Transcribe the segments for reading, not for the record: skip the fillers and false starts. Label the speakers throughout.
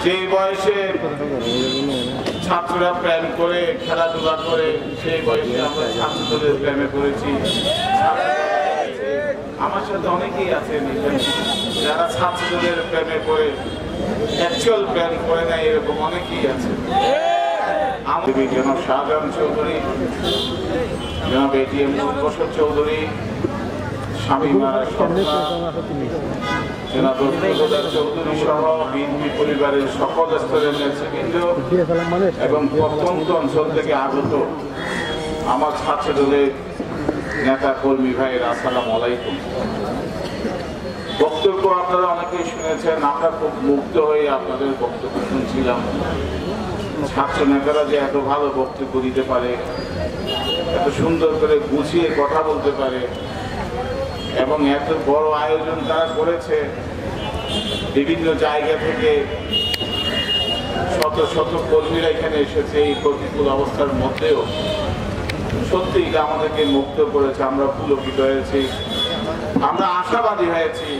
Speaker 1: যে বয়সে ছাত্ররা প্রেম করে খেলাধুলা করে সেই বয়সে আমরা ছাত্রদের প্রেমে করেছি। আমার সাথে অনেকেই আছেন যারা ছাত্রদের প্রেমে করে অ্যাকচুয়াল প্রেম করে নাই, এরকম অনেকেই আছে। জনাব শাহজাহান চৌধুরী, জনাব এটিএম বসর চৌধুরী, শামীমা জনাব চৌধুরী সহ বিএনপি পরিবারের সকল স্তরের নেতৃবৃন্দ এবং প্রত্যন্ত অঞ্চল থেকে আগত আমার ছাত্র দলের নেতা কর্মী ভাইয়ের আসসালামু আলাইকুম। বক্তব্য আপনারা অনেকেই শুনেছেন, আমরা খুব মুগ্ধ হয়ে আপনাদের বক্তব্য শুনছিলাম। ছাত্র নেতারা যে এত ভালো বক্তব্য দিতে পারে, এত সুন্দর করে গুছিয়ে কথা বলতে পারে এবং এত বড় আয়োজন তারা করেছে, বিভিন্ন জায়গা থেকে শত শত কর্মীরা এখানে এসেছে এই প্রতিকূল অবস্থার মধ্যেও, সত্যি এটা আমাদেরকে মুক্ত করেছে। আমরা পুলকিত হয়েছি, আমরা আশাবাদী হয়েছি।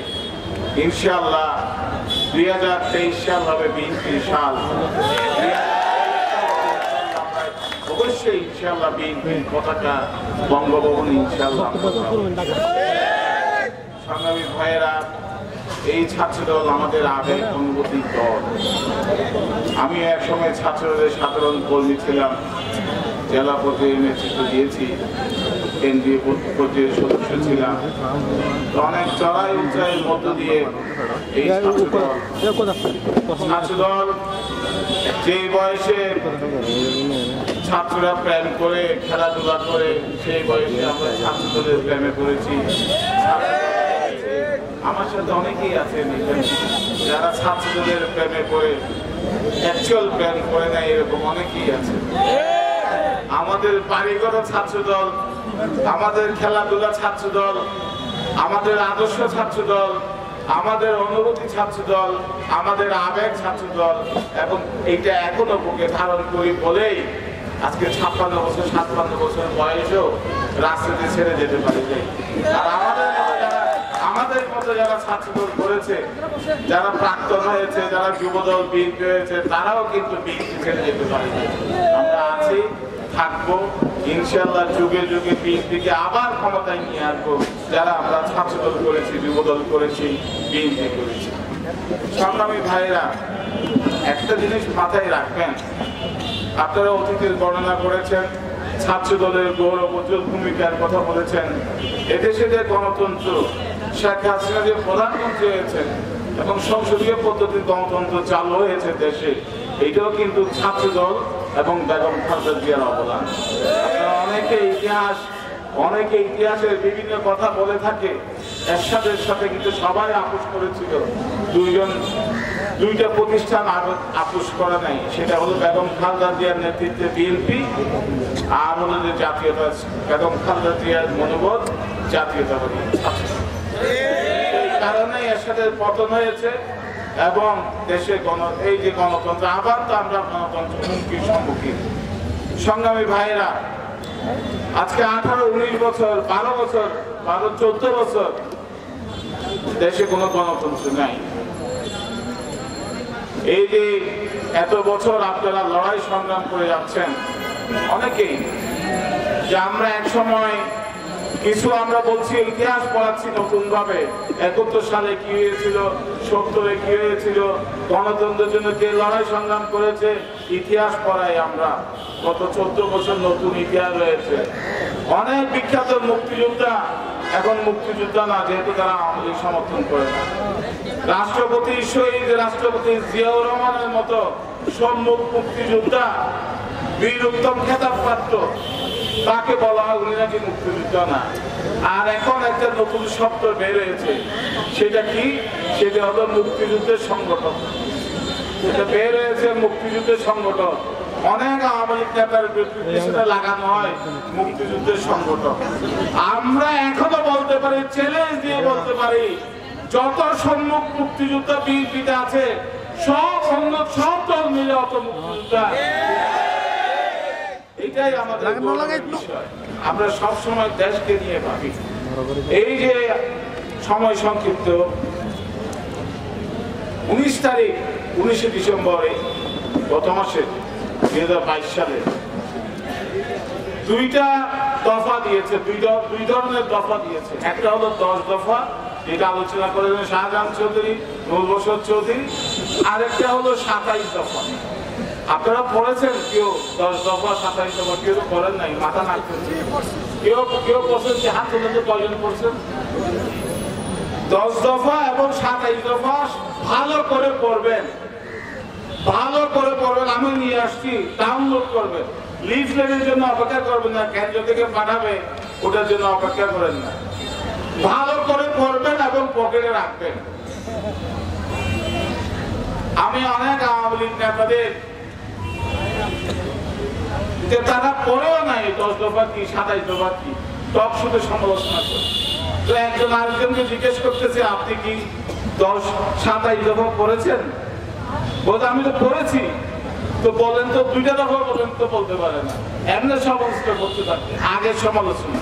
Speaker 1: ইনশাআল্লাহ 2023 সাল হবে বিএনপির সাল। অবশ্যই ইনশাআল্লাহ বিএনপির পতাকা বঙ্গভবনে ইনশাআল্লাহ। সংগ্রামী ভাইয়েরা, এই ছাত্রদল আমাদের আবেগ অনুভূতির দল। আমি এক সময় ছাত্রদের সাধারণ কর্মী ছিলাম, জেলা পর্যায়ে নেতৃত্ব দিয়েছি, কেন্দ্রীয় পর্যায়ের সদস্য ছিলাম। অনেক চড়াই উচ্চাইয়ের মধ্য দিয়ে এই ছাত্রদল যে বয়সে ছাত্ররা প্রেম করে খেলাধুলা করে সেই বয়সে আমরা ছাত্রদের প্রেমে করেছি। আমার সাথে অনেকেই আছেন যারা ছাত্রদের প্রেমে করে অ্যাকচুয়াল প্রেম করে নাই, এরকম অনেকেই আছে। আমাদের বাড়িঘর ছাত্রদল, আমাদের খেলাধুলা ছাত্রদল, আমাদের আদর্শ ছাত্রদল, আমাদের অনুভূতি ছাত্রদল, আমাদের আবেগ ছাত্রদল, এবং এইটা এখনো বুকে ধারণ করি বলেই আজকে 56 বছর 57 বছর বয়সেও রাস্তাতে ছেড়ে যেতে পারি। আর আমাদের মতো যারা ছাত্রদল করেছে, যারা প্রাক্তন হয়েছে, যারা যুবদল বিএনপি হয়েছে, তারাও কিন্তু বিএনপি ছেড়ে যেতে পারে। আমরা আছি, থাকবো ইনশাআল্লাহ। যুগে যুগে বিএনপিকে আবার ক্ষমতায় নিয়ে আসবো, যারা আমরা ছাত্রদল করেছি, যুবদল করেছি, বিএনপি করেছি। সংগ্রামী ভাইয়েরা, একটা জিনিস মাথায় রাখবেন, আপনারা অতীতের বর্ণনা করেছেন, ছাত্র দলের গৌরব উজ্জ্বল ভূমিকার কথা বলেছেন। এদেশে যে গণতন্ত্র, শেখ হাসিনা যে প্রধানমন্ত্রী হয়েছেন এবং সংসদীয় পদ্ধতির গণতন্ত্র চালু হয়েছে দেশে, এইটাও কিন্তু ছাত্র দল এবং বেগম খালেদা জিয়ার অবদান। অনেকে ইতিহাসের বিভিন্ন কথা বলে থাকে, এরশাদের সাথে কিন্তু সবাই আপোষ করেছিল। দুইটা প্রতিষ্ঠান আপোষ করা নাই, সেটা হলো বেগম খালেদা জিয়ার নেতৃত্বে বিএনপি, আর হলো যে জাতীয়তা, বেগম খালেদা জিয়ার মনোবল জাতীয়তাবাদী। এই কারণে এরশাদের পতন হয়েছে এবং দেশে এই যে গণতন্ত্র, আবার তো আমরা গণতন্ত্র হুমকির সম্মুখীন। সংগ্রামী ভাইয়েরা, আজকে 18, 19 বছর, 12 বছর, 14 বছর দেশে কোনো গণতন্ত্র নাই। এই যে এত বছর আপনারা লড়াই সংগ্রাম করে যাচ্ছেন, অনেকেই যে আমরা এক সময় কিছু আমরা বলছি, ইতিহাস পড়াচ্ছি নতুন ভাবে, 71 সালে কি হয়েছিল, 70-এ কি হয়েছিল, গণতন্ত্রের জন্য কে লড়াই সংগ্রাম করেছে, ইতিহাস পড়াই আমরা। গত 14 বছর নতুন ইতিহাস রয়েছে। অনেক বিখ্যাত মুক্তিযোদ্ধা এখন মুক্তিযোদ্ধা না, যেহেতু তারা আমাদের সমর্থন করে না। রাষ্ট্রপতি, শহীদ রাষ্ট্রপতি জিয়াউর রহমানের মতো সম্মুখ মুক্তিযোদ্ধা, বীর উত্তম খেতাবপ্রাপ্ত, তাকে বলা হয় উনি নাকি মুক্তিযোদ্ধা না। আর এখন একটা নতুন শব্দ বের হয়েছে, সেটা কি? সেটা হলো মুক্তিযুদ্ধের সংগঠন। এটা বের হয়েছে মুক্তিযুদ্ধের সংগঠন। অনেক আওয়ামী লীগ নেতার পিছনে লাগানো হয় মুক্তিযুদ্ধের সংগঠন। আমরা এখনো বলতে পারি, চ্যালেঞ্জ দিয়ে বলতে পারি, যত সম্মুখ মুক্তিযোদ্ধা বিএনপিতে আছে, সব দল মিলে অত মুক্তিযোদ্ধা। এটাই আমাদের বিষয়। আমরা সবসময় দেশকে নিয়ে ভাবি। এই যে সময় সংক্ষিপ্ত, 19 তারিখ 19শে ডিসেম্বরে গত মাসে 2022 সালে দুইটা দফা দিয়েছে, দুই ধরনের দফা দিয়েছে। একটা হলো 10 দফা, যেটা আলোচনা করেছেন শাহজাহান চৌধুরী, নূর বশর চৌধুরী। আরেকটা হলো 27 দফা। আপনারা পড়েছেন কেউ 10 দফা 27 দফা? কেউ তো পড়েন নাই, মাথা নাড়ছেন। কেউ পড়ছেন যে হাত তুলে তো কয়জন পড়ছেন? 10 দফা এবং 27 দফা ভালো করে পড়বেন, ভালো করে পড়বেন। আমি নিয়ে আসছি, ডাউনলোড করবেন। লিফলেটের জন্য অপেক্ষা করবেন না, কেন্দ্র থেকে পাঠাবে ওটার জন্য অপেক্ষা করেন না। ভালো করে পড়বেন এবং পকেটে রাখবেন। আমি অনেক আওয়ামী লীগ নেতাদের যে তারা পড়েও নাই 10 দফা কি 27 দফা কি, টক শুধু সমালোচনা করে। তো একজন আরেকজনকে জিজ্ঞেস করতেছে, আপনি কি 27 দফা পড়েছেন? বলতে আমি তো পড়েছি। তো বলেন তো, 2টা দফা বলেন তো, বলতে পারে না। এমনি সমালোচনা করতে থাকে। আগের সমালোচনা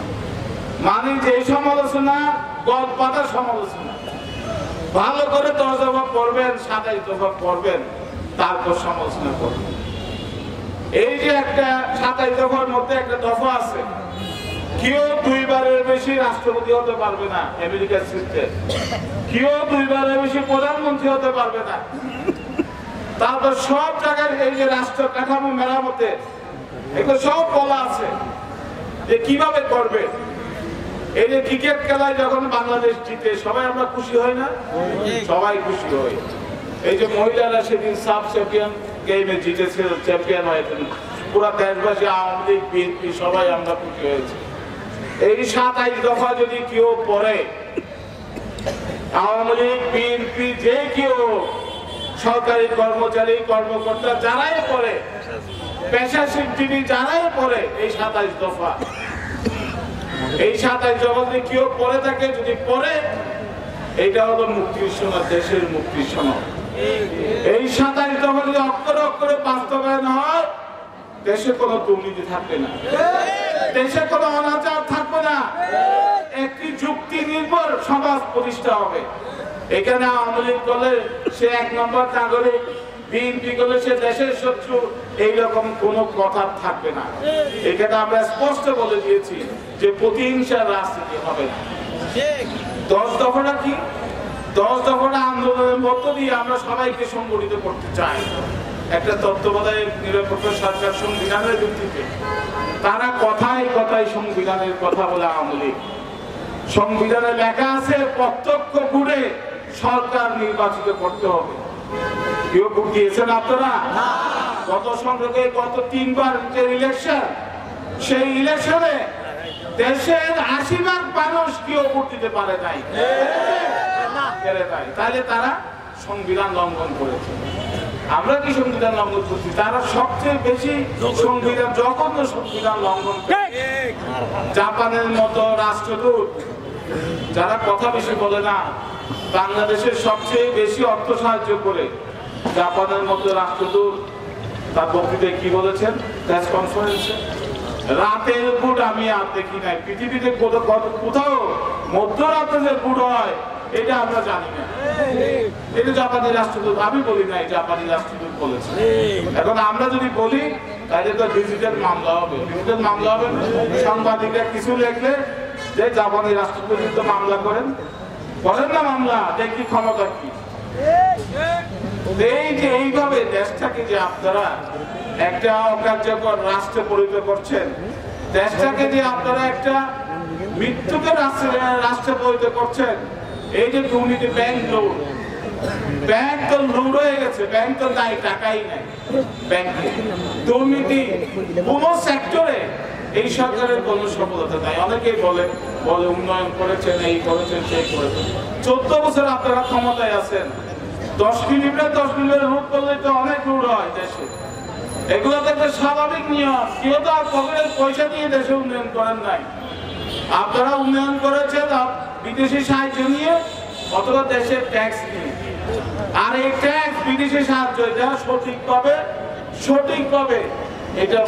Speaker 1: মানে যে সমালোচনা গল্পটার সমালোচনা। ভালো করে 10 দফা পড়বেন, 27 দফা পড়বেন, তারপর সমালোচনা করবেন। এই যে একটা 27 দফার মধ্যে একটা দফা আছে, কেউ 2 বারের বেশি রাষ্ট্রপতি হতে পারবে না আমেরিকার সিস্টেম, কেউ 2 বারের বেশি প্রধানমন্ত্রী হতে পারবে না। তারপর সব জায়গায় এই যে রাষ্ট্র কাঠামো মেরামতে এগুলো সব বলা আছে যে কিভাবে করবে। এই যে ক্রিকেট খেলায় যখন বাংলাদেশ জিতে সবাই আমরা খুশি হই না? সবাই খুশি হই। এই যে মহিলারা সেদিন সাব চ্যাম্পিয়ন গেমে জিতেছে, চ্যাম্পিয়ন হয়েছেন, পুরা দেশবাসী, আওয়ামী লীগ, বিএনপি সবাই আমরা খুশি হয়েছি। এই 27 দফা যদি কেউ পড়ে, আওয়ামী লীগ, বিএনপি, যে কেউ সরকারি কর্মচারী কর্মকর্তা যারাই পড়ে, পেশাজীবী যারাই পড়ে, এই 27 দফা, এই 27 দফা যদি কেউ পড়ে থাকে, যদি পড়ে, এইটা হলো মুক্তির সনদ, দেশের মুক্তির সনদ। এই 27 দফা যদি অক্ষরে অক্ষরে বাস্তবায়ন হয়, দেশে কোনো দুর্নীতি থাকবে না, দেশে কোনো অনাচার থাকবে না, একটি যুক্তি নির্ভর সমাজ প্রতিষ্ঠা হবে। এখানে আওয়ামী লীগ করলে সে 1 নম্বর নাগরিক, বিএনপি করলে সে দেশের শত্রু, এইরকম কোনো কথা থাকবে না। এখানে আমরা স্পষ্ট বলে দিয়েছি যে প্রতিহিংসার রাজনীতি হবে না। 10 দফাটা কি? 10 দফাটা আন্দোলনের মধ্য দিয়ে আমরা সবাইকে সংগঠিত করতে চাই। একটা তত্ত্বাবধায়ক নিরপেক্ষ সরকার সংবিধানের ভিত্তিতে, তারা কথায় কথায় সংবিধানের কথা বলে আওয়ামী লীগ। সংবিধানে লেখা আছে প্রত্যক্ষ ভোটে সরকার নির্বাচিত করতে হবে। কেউ ভোট দিয়েছেন আপনারা? গত সংসদে গত 3 বার যে ইলেকশন, সেই ইলেকশনে দেশের 80% মানুষ কেউ ভোট দিতে পারে নাই। তাহলে তারা সংবিধান লঙ্ঘন করেছে। আমরা কি সংবিধান লঙ্ঘন করছি? তারা সবচেয়ে বেশি সংবিধান, জঘন্য সংবিধান লঙ্ঘন করে। জাপানের মতো রাষ্ট্রদূত, যারা কথা বেশি বলে না, বাংলাদেশের সবচেয়ে বেশি অর্থ সাহায্য করে, জাপানের মতো রাষ্ট্রদূত তার বক্তৃতায় কি বলেছেন প্রেস কনফারেন্সে? রাতের বুট আমি আর দেখি নাই। পৃথিবীতে কোথাও মধ্যরাতে যে বুট হয় এটা আমরা জানি না। এটা জাপানি রাষ্ট্রদূত, আমি বলি নাই, জাপানি রাষ্ট্রদূত বলেছে। এখন আমরা যদি বলি তাহলে তো ডিজিটাল মামলা হবে। ডিজিটাল মামলা হবে, সাংবাদিকরা কিছু লিখলে যে জাপানি রাষ্ট্রদূত তো মামলা করেন না, মামলা দেখি ক্ষমতা কি। এই যে এইভাবে দেশটাকে যে আপনারা একটা অকার্যকর রাষ্ট্রে পরিণত করছেন, দেশটাকে যে আপনারা একটা মৃত্যুকে রাষ্ট্রে পরিণত করছেন, এই যে দুর্নীতি, ব্যাংক তো লুট হয়ে গেছে, ব্যাংক তো নাই, টাকাই নাই ব্যাংকে। দুর্নীতি কোন সেক্টরে এই সরকারের কোনো সফলতা নাই। অনেকেই বলে উন্নয়ন করেছেন, এই করেছেন, সেই করেছেন। 14 বছর আপনারা ক্ষমতায় আছেন। 10 কিলোমিটার রুট করলে তো অনেক রুট হয় দেশে। এগুলো তো একটা স্বাভাবিক নিয়ম। কেউ তো আর পকেটের পয়সা দিয়ে দেশে উন্নয়ন করেন নাই। আপনারা উন্নয়ন করেছেন বিদেশি সাহায্য নিয়ে, অথবা দেশের ট্যাক্স নিয়ে। আর এই ট্যাক্স, বিদেশি সাহায্য, এটা সঠিকভাবে এটা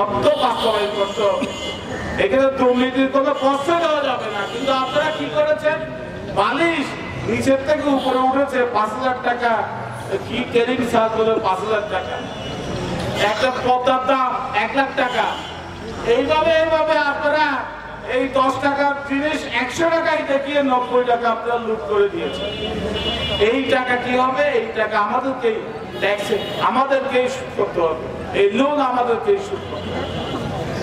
Speaker 1: অর্থ বাস্তবায়ন করতে হবে। এখানে দুর্নীতির কোনো প্রশ্ন দেওয়া যাবে না। কিন্তু আপনারা কি করেছেন? বালিশ নিচের থেকে উপরে উঠেছে 5,000 টাকা, কি ক্যারিং চার্জ বলে 5,000 টাকা, একটা পদ্মার দাম 1 লাখ টাকা। এইভাবে আপনারা এই 10 টাকার জিনিস 100 টাকায় দেখিয়ে 90 টাকা আপনারা লুট করে দিয়েছেন। এই টাকা কি হবে? এই টাকা আমাদেরকেই ট্যাক্স আমাদেরকেই শোধ করতে হবে, এই লোন আমাদেরকেই শোধ করতে হবে।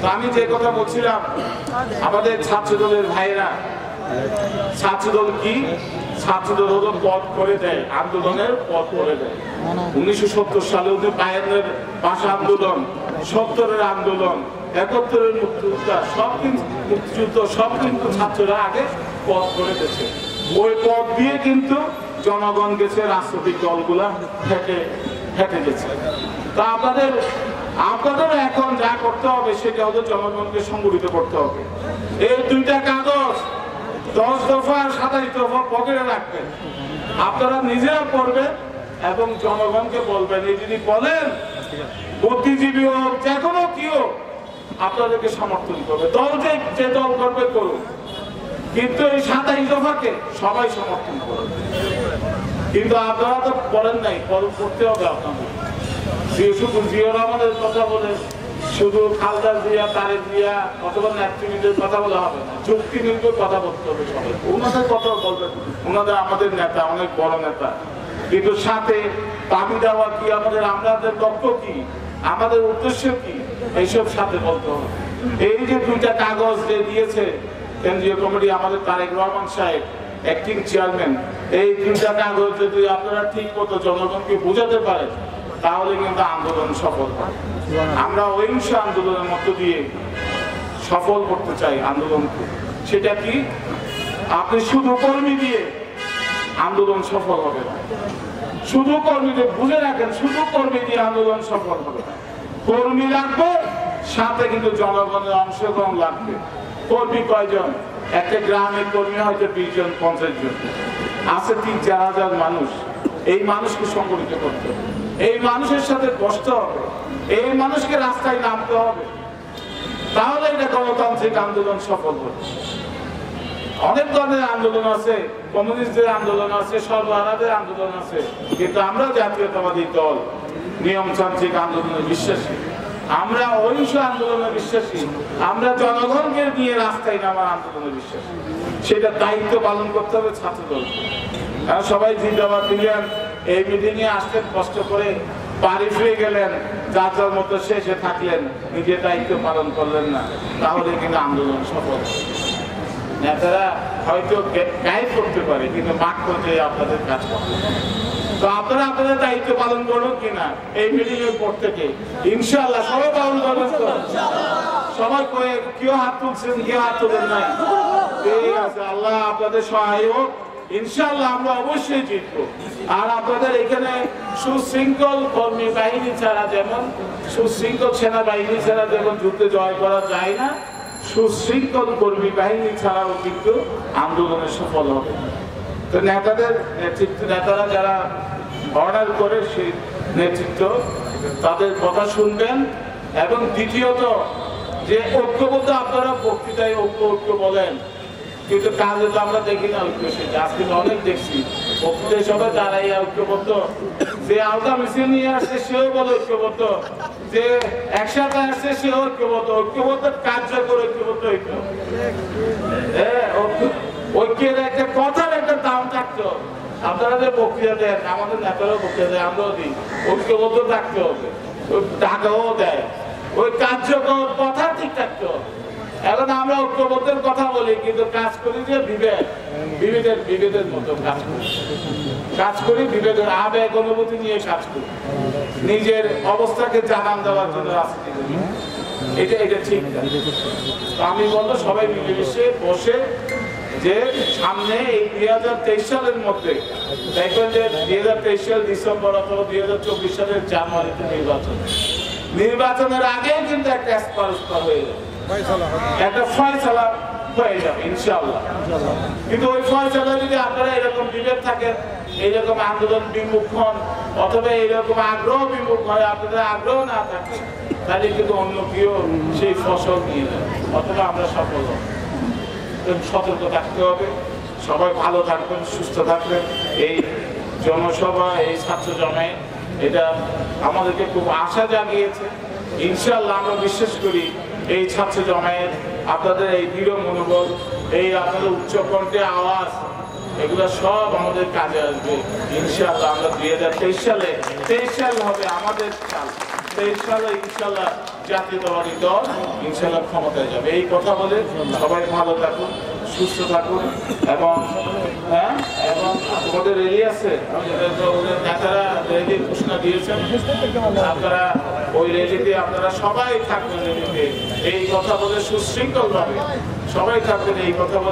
Speaker 1: তো আমি যে কথা বলছিলাম, আমাদের ছাত্রদলের ভাইরা, ছাত্রদল কি? ছাত্রদল হলো পথ করে দেয়, আন্দোলনের পথ করে দেয়। 1970 সালে 52-এর ভাষা আন্দোলন, 70-এর আন্দোলন, 71-এর মুক্তিযুদ্ধ, সব কিন্তু ছাত্ররা আগে পথ করে দিয়েছে। ওই পথ দিয়ে কিন্তু জনগণ গেছে, রাজনৈতিক দলগুলা হেঁটে গেছে। তা আপনাদের এখন যা করতে হবে সেটা হলো জনগণকে সংগঠিত করতে হবে। এই 2টা কাগজ 10 দফা 27 দফা পকেটে রাখবেন, আপনারা নিজেরা পড়বেন এবং জনগণকে বলবেন। এই যদি বলেন বুদ্ধিজীবী হোক, যে কোনো কি হোক, আপনাদেরকে সমর্থন করবে। দল যে দল করবে করুন, কিন্তু এই 27 দফাকে সবাই সমর্থন করবে। কিন্তু আপনারা তো বলেন নাই, করতে হবে আপনাদের। শুধু জিয়াউর রহমানের কথা বলে, শুধু খালেদা জিয়া, তারেক জিয়া অথবা নেতৃবৃন্দের কথা বলা হবে না, যুক্তি নির্ভর কথা বলতে হবে সবাই। ওনাদের কথা বলবেন, ওনাদের আমাদের নেতা, অনেক বড় নেতা, কিন্তু সাথে দাবি দেওয়া কি, আমাদের লক্ষ্য কি, আমাদের উদ্দেশ্য কি, এইসব সাথে বলতে হবে। এই যে 2টা কাগজ যে দিয়েছে কেন্দ্রীয় কমিটি, আমাদের তারেক রহমান সাহেব অ্যাক্টিং চেয়ারম্যান, এই 2টা কাগজ যদি আপনারা ঠিক মতো জনগণকে বোঝাতে পারেন, তাহলে কিন্তু আন্দোলন সফল হয়। আমরা অহিংস আন্দোলনের মধ্য দিয়ে সফল করতে চাই আন্দোলনকে। সেটা কি? আপনি শুধু কর্মী দিয়ে আন্দোলন সফল হবে না। শুধু কর্মীদের বুঝে রাখেন, শুধু কর্মী দিয়ে আন্দোলন সফল হবে না। কর্মী লাগবে, সাথে কিন্তু জনগণের অংশগ্রহণ লাগবে। কর্মী কয়জন? একটা গ্রামের কর্মী হয়তো 20 জন 50 জন আছে, 3-4 হাজার মানুষ। এই মানুষকে সংগঠিত করতে হবে, এই মানুষের সাথে বসতে হবে, এই মানুষকে রাস্তায় নামতে হবে, তাহলে এটা গণতান্ত্রিক আন্দোলন সফল হবে। অনেক ধরনের আন্দোলন আছে, কমিউনিস্টদের আন্দোলন আছে, সর্বহারাদের আন্দোলন আছে, কিন্তু আমরা জাতীয়তাবাদী দল নিয়মতান্ত্রিক আন্দোলনে বিশ্বাসী, আমরা অহিংস আন্দোলনে বিশ্বাসী, আমরা জনগণকে নিয়ে রাস্তায় নামার আন্দোলনে বিশ্বাসী। সেটা দায়িত্ব পালন করতে হবে ছাত্রদল। সবাই জিন্দাবাদ দিলেন, এই মিটিংয়ে আসলেন, কষ্ট করে বাড়ি ফিরে গেলেন, যার যার মতো শেষে থাকলেন, নিজের দায়িত্ব পালন করলেন না, তাহলে কিন্তু আন্দোলন সফল। নেতারা হয়তো গাইড করতে পারে, কিন্তু মাঠ করতে আপনাদের কাজ করতে। তো আপনারা আপনাদের দায়িত্ব পালন করবেন কিনা এই মিটিং এর পর থেকে ইনশাআল্লাহ সবাই পালন করবেন তো? সবাই কেউ হাত তুলছেন, কেউ হাত তোলেন নাই? ঠিক আছে, আল্লাহ আপনাদের সহায় হোক। ইনশাআল্লাহ আমরা অবশ্যই জিতবো। আর আপনাদের এখানে সুশৃঙ্খল কর্মী বাহিনী ছাড়া, যেমন সুশৃঙ্খল সেনাবাহিনী ছাড়া যেমন যুদ্ধে জয় করা যায় না, সুশৃঙ্খল কর্মী বাহিনী ছাড়াও কিন্তু আন্দোলনে সফল হবে। তো নেতাদের নেতৃত্ব, নেতারা যারা অর্ডার করে সেই নেতৃত্ব, তাদের কথা শুনবেন। এবং দ্বিতীয়ত, যে ঐক্যবদ্ধ, আপনারা বক্তৃতায় ঐক্য বলেন, কিন্তু কাজে তো আমরা দেখি না ঐক্য। সেটা আজকে অনেক দেখছি বক্তৃতায় সবাই দাঁড়াই ঐক্যবদ্ধ, যে আলগা মিছিল নিয়ে আসছে সেও বলে ঐক্যবদ্ধ, যে একসাথে আসছে সেও ঐক্যবদ্ধ। ঐক্যবদ্ধ কার্যকর ঐক্যবদ্ধ ঐক্যের একটা কথার একটা দাম থাকতো। আপনারা যে বক্তৃতা দেন, আমাদের নেতারাও বক্তৃতা দেয়, আমরাও দিই, ঐক্যবদ্ধ থাকতে হবে, টাকাও দেয়, ওই কার্যকর কথা ঠিক থাকতে হবে। এখন আমরা ঐক্যবদ্ধের কথা বলি, কিন্তু কাজ করি যে বিভেদের মতো কাজ করি, বিভেদের আবেগ অনুভূতি নিয়ে কাজ করি, নিজের অবস্থাকে জানান দেওয়ার জন্য রাজনীতি করি। এটা ঠিক না। আমি বলবো সবাই মিলেমিশে বসে, যে সামনে এই 2023 সালের মধ্যে দেখবেন যে 2023 সাল ডিসেম্বর অথবা 2024 সালের জানুয়ারিতে নির্বাচনের আগে কিন্তু একটা হয়ে যাবে, একটা ফয়সালা হয়ে যাবে ইনশাআল্লাহ। কিন্তু ওই ফয়সালা যদি আপনারা এরকম বিভেদ থাকেন, এইরকম আন্দোলন বিমুখ হন, অথবা এইরকম আগ্রহ বিমুখ হয়, আপনাদের আগ্রহ না থাকে, তাহলে কিন্তু অন্য কেউ সেই ফসল নিয়ে যাবে, অথবা আমরা সফল হব। সতর্ক থাকতে হবে, সবাই ভালো থাকবেন, সুস্থ থাকবেন। এই জনসভা, এই ছাত্র জমায়েত, এটা আমাদেরকে খুব আশা জাগিয়েছে। ইনশাআল্লাহ আমরা বিশ্বাস করি এই ছাত্র জমায়েত, আপনাদের এই দৃঢ় মনোবল, এই আপনাদের উচ্চকণ্ঠে আওয়াজ, এগুলো সব আমাদের কাজে আসবে ইনশাআল্লাহ। আমরা 2023 সালে, 23 সাল হবে আমাদের সাল, 23 সালে ইনশাআল্লাহ জাতীয়তাবাদী দল ইনশাআল্লাহ ক্ষমতায় যাবে। এই কথা বলে সবাই ভালো থাকুন, সুস্থ থাকুন। এবং তোমাদের রেলি আছে, ওদের নেতারা রেলি ঘোষণা দিয়েছেন, আপনারা ওই রেলিতে আপনারা সবাই থাকবেন। রেলিতে এই কথা বলে সুশৃঙ্খল ভাবে সবাই থাকবেন, এই কথা বলে